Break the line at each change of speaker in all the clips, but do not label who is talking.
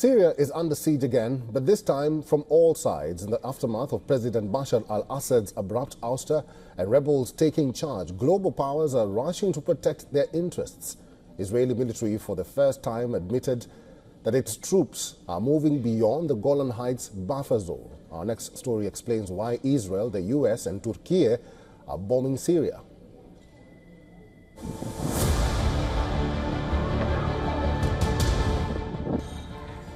Syria is under siege again, but this time from all sides. In the aftermath of President Bashar al-Assad's abrupt ouster and rebels taking charge, global powers are rushing to protect their interests. Israeli military for the first time admitted that its troops are moving beyond the Golan Heights buffer zone. Our next story explains why Israel, the US and Turkiye are bombing Syria.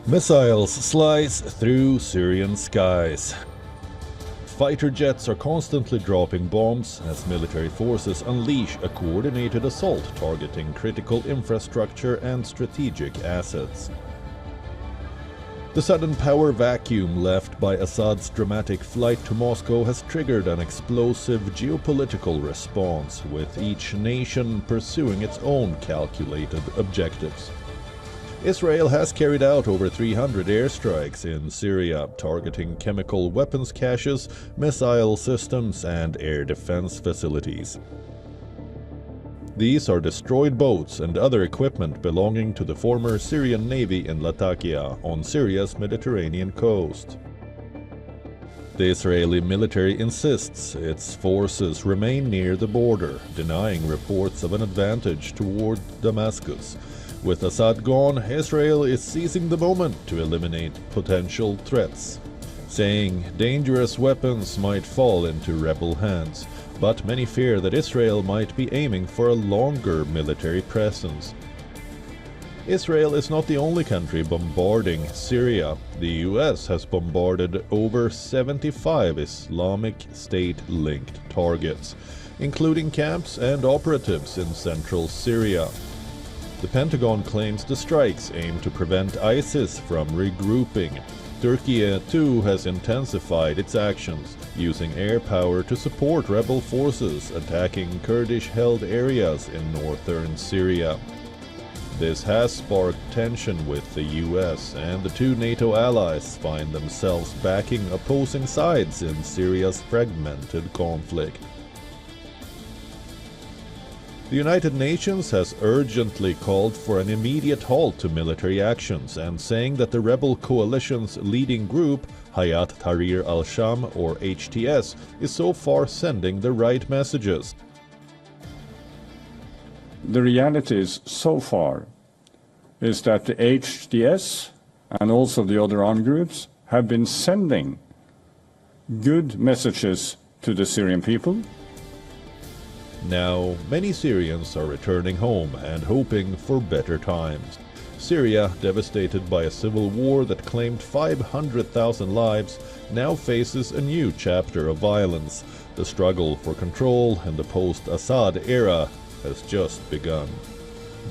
Missiles slice through Syrian skies. Fighter jets are constantly dropping bombs as military forces unleash a coordinated assault targeting critical infrastructure and strategic assets. The sudden power vacuum left by Assad's dramatic flight to Moscow has triggered an explosive geopolitical response, with each nation pursuing its own calculated objectives. Israel has carried out over 300 airstrikes in Syria, targeting chemical weapons caches, missile systems, and air defense facilities. These are destroyed boats and other equipment belonging to the former Syrian Navy in Latakia on Syria's Mediterranean coast. The Israeli military insists its forces remain near the border, denying reports of an advantage toward Damascus. With Assad gone, Israel is seizing the moment to eliminate potential threats, saying dangerous weapons might fall into rebel hands. But many fear that Israel might be aiming for a longer military presence. Israel is not the only country bombarding Syria. The US has bombarded over 75 Islamic State-linked targets, including camps and operatives in central Syria. The Pentagon claims the strikes aim to prevent ISIS from regrouping. Turkiye, too, has intensified its actions, using air power to support rebel forces attacking Kurdish-held areas in northern Syria. This has sparked tension with the US, and the two NATO allies find themselves backing opposing sides in Syria's fragmented conflict. The United Nations has urgently called for an immediate halt to military actions and saying that the rebel coalition's leading group, Hayat Tahrir al-Sham or HTS, is so far sending the right messages.
The reality is, so far, is that the HTS and also the other armed groups have been sending good messages to the Syrian people.
Now, many Syrians are returning home and hoping for better times. Syria, devastated by a civil war that claimed 500,000 lives, now faces a new chapter of violence. The struggle for control in the post-Assad era has just begun.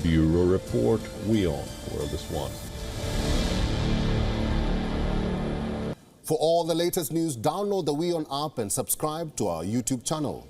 Bureau Report, WION, World is One.
For all the latest news, download the WION app and subscribe to our YouTube channel.